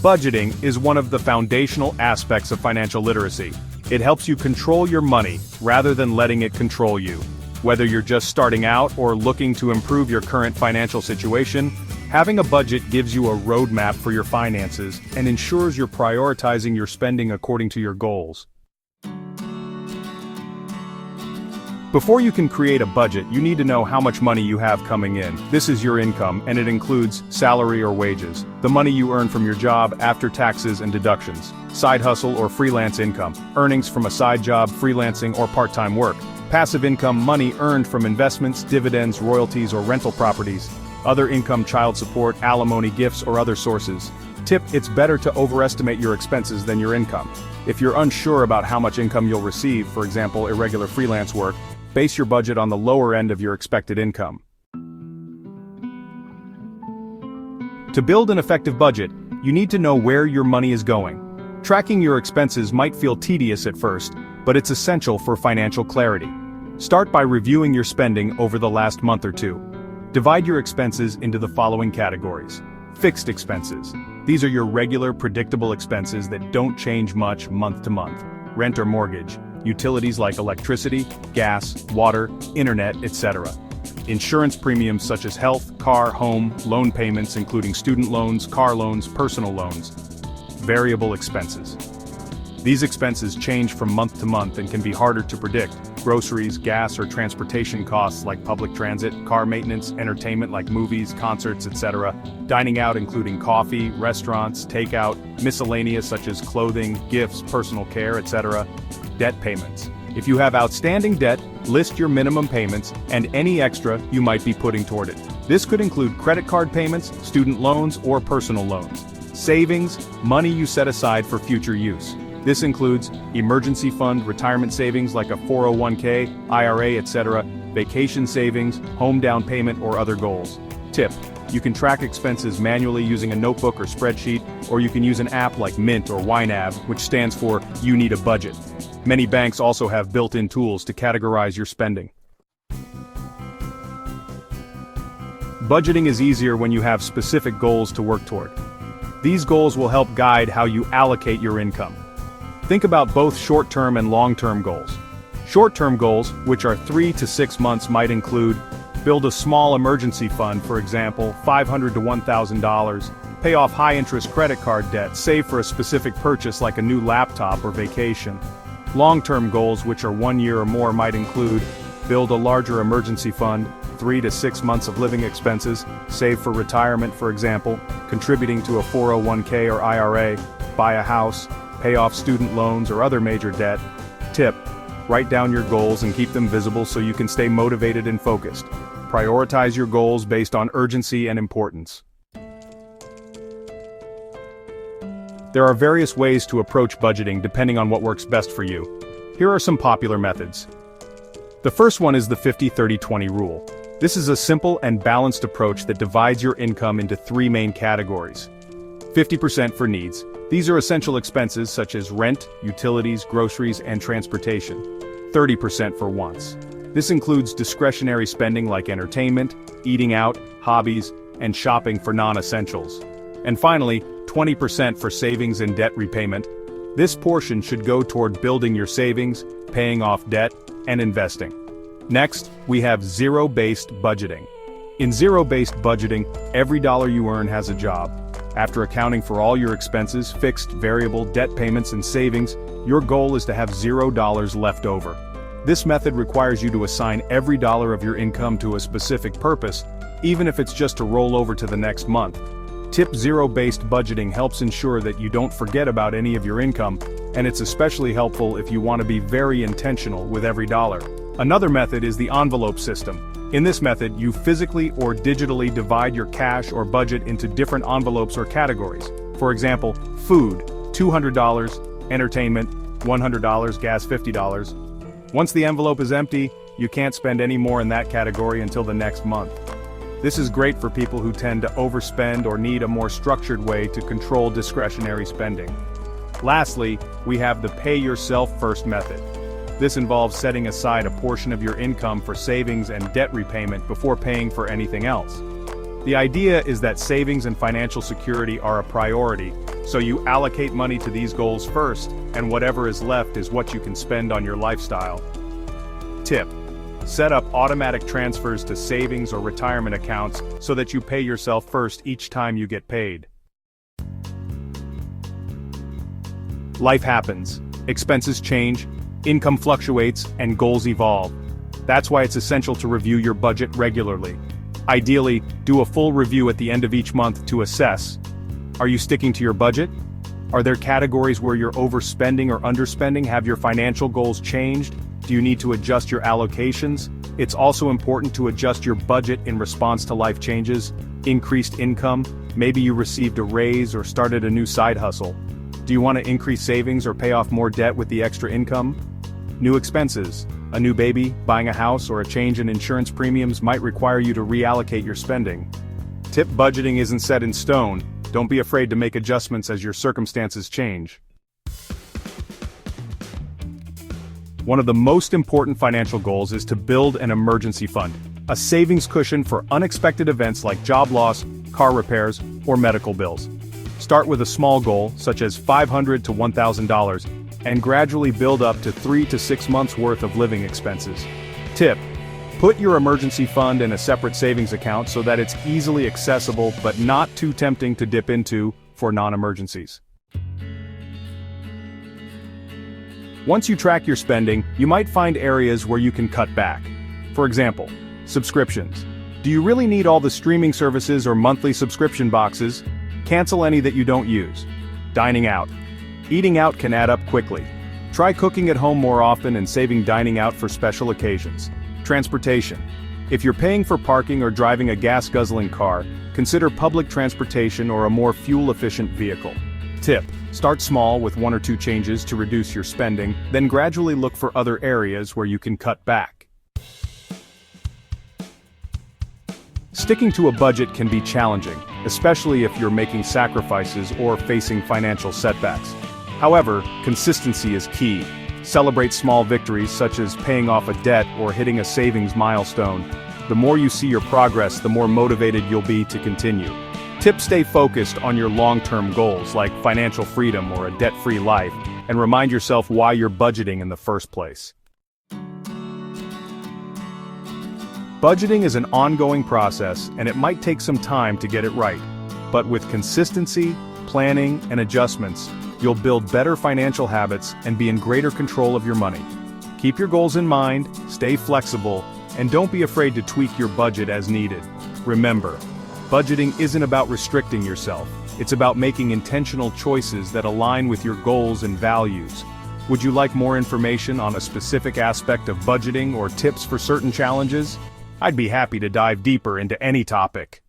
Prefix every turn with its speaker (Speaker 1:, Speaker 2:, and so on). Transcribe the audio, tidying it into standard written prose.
Speaker 1: Budgeting is one of the foundational aspects of financial literacy. It helps you control your money rather than letting it control you. Whether you're just starting out or looking to improve your current financial situation, having a budget gives you a roadmap for your finances and ensures you're prioritizing your spending according to your goals. Before you can create a budget, you need to know how much money you have coming in. This is your income, and it includes salary or wages, the money you earn from your job after taxes and deductions, side hustle or freelance income, earnings from a side job, freelancing, or part-time work, passive income, money earned from investments, dividends, royalties, or rental properties, other income, child support, alimony, gifts, or other sources. Tip: it's better to overestimate your expenses than your income. If you're unsure about how much income you'll receive, for example, irregular freelance work, base your budget on the lower end of your expected income. To build an effective budget, you need to know where your money is going. Tracking your expenses might feel tedious at first, but it's essential for financial clarity. Start by reviewing your spending over the last month or two. Divide your expenses into the following categories. Fixed expenses. These are your regular, predictable expenses that don't change much month to month. Rent or mortgage. Utilities like electricity, gas, water, internet, etc. Insurance premiums such as health, car, home, loan payments including student loans, car loans, personal loans. Variable expenses. These expenses change from month to month and can be harder to predict. Groceries, gas or transportation costs like public transit, car maintenance, entertainment like movies, concerts, etc. Dining out including coffee, restaurants, takeout, miscellaneous such as clothing, gifts, personal care, etc. Debt payments. If you have outstanding debt, list your minimum payments and any extra you might be putting toward it. This could include credit card payments, student loans, or personal loans. Savings, money you set aside for future use. This includes emergency fund, retirement savings like a 401k, IRA, etc., vacation savings, home down payment, or other goals. Tip: you can track expenses manually using a notebook or spreadsheet, or you can use an app like Mint or YNAB, which stands for You Need a Budget. Many banks also have built-in tools to categorize your spending. Budgeting is easier when you have specific goals to work toward. These goals will help guide how you allocate your income. Think about both short-term and long-term goals. Short-term goals, which are 3 to 6 months, might include build a small emergency fund, for example, $500 to $1,000, pay off high-interest credit card debt, save for a specific purchase like a new laptop or vacation. Long-term goals, which are 1 year or more, might include build a larger emergency fund, 3 to 6 months of living expenses, save for retirement, for example, contributing to a 401k or IRA, buy a house, pay off student loans or other major debt. Tip: write down your goals and keep them visible so you can stay motivated and focused. Prioritize your goals based on urgency and importance. There are various ways to approach budgeting depending on what works best for you. Here are some popular methods. The first one is the 50-30-20 rule. This is a simple and balanced approach that divides your income into 3 main categories. 50% for needs. These are essential expenses such as rent, utilities, groceries, and transportation. 30% for wants. This includes discretionary spending like entertainment, eating out, hobbies, and shopping for non-essentials. And finally, 20% for savings and debt repayment. This portion should go toward building your savings, paying off debt, and investing. Next, we have zero-based budgeting. In zero-based budgeting, every dollar you earn has a job. After accounting for all your expenses, fixed, variable, debt payments, and savings, your goal is to have $0 left over. This method requires you to assign every dollar of your income to a specific purpose, even if it's just to roll over to the next month. Tip: zero-based budgeting helps ensure that you don't forget about any of your income, and it's especially helpful if you want to be very intentional with every dollar. Another method is the envelope system. In this method, you physically or digitally divide your cash or budget into different envelopes or categories. For example, food, $200, entertainment, $100, gas, $50. Once the envelope is empty, you can't spend any more in that category until the next month. This is great for people who tend to overspend or need a more structured way to control discretionary spending. Lastly, we have the pay yourself first method. This involves setting aside a portion of your income for savings and debt repayment before paying for anything else. The idea is that savings and financial security are a priority, So you allocate money to these goals first, and whatever is left is what you can spend on your lifestyle. Tip: set up automatic transfers to savings or retirement accounts so that you pay yourself first each time you get paid. Life happens, expenses change, income fluctuates, and goals evolve. That's why it's essential to review your budget regularly. Ideally, do a full review at the end of each month to assess: are you sticking to your budget? Are there categories where you're overspending or underspending? Have your financial goals changed? Do you need to adjust your allocations? It's also important to adjust your budget in response to life changes. Increased income, maybe you received a raise or started a new side hustle. Do you want to increase savings or pay off more debt with the extra income? New expenses, a new baby, buying a house, or a change in insurance premiums might require you to reallocate your spending. Tip: budgeting isn't set in stone. Don't be afraid to make adjustments as your circumstances change. One of the most important financial goals is to build an emergency fund, a savings cushion for unexpected events like job loss, car repairs, or medical bills. Start with a small goal, such as $500 to $1,000, and gradually build up to 3 to 6 months' worth of living expenses. Tip: put your emergency fund in a separate savings account so that it's easily accessible but not too tempting to dip into for non-emergencies. Once you track your spending, you might find areas where you can cut back. For example, subscriptions. Do you really need all the streaming services or monthly subscription boxes? Cancel any that you don't use. Dining out. Eating out can add up quickly. Try cooking at home more often and saving dining out for special occasions. Transportation. If you're paying for parking or driving a gas-guzzling car, consider public transportation or a more fuel-efficient vehicle. Tip: start small with 1 or 2 changes to reduce your spending, then gradually look for other areas where you can cut back. Sticking to a budget can be challenging, especially if you're making sacrifices or facing financial setbacks. However, consistency is key. Celebrate small victories such as paying off a debt or hitting a savings milestone. The more you see your progress, the more motivated you'll be to continue. Tip: stay focused on your long-term goals like financial freedom or a debt-free life, and remind yourself why you're budgeting in the first place. Budgeting is an ongoing process, and it might take some time to get it right. But with consistency, planning, and adjustments, you'll build better financial habits and be in greater control of your money. Keep your goals in mind, stay flexible, and don't be afraid to tweak your budget as needed. Remember, budgeting isn't about restricting yourself. It's about making intentional choices that align with your goals and values. Would you like more information on a specific aspect of budgeting or tips for certain challenges? I'd be happy to dive deeper into any topic.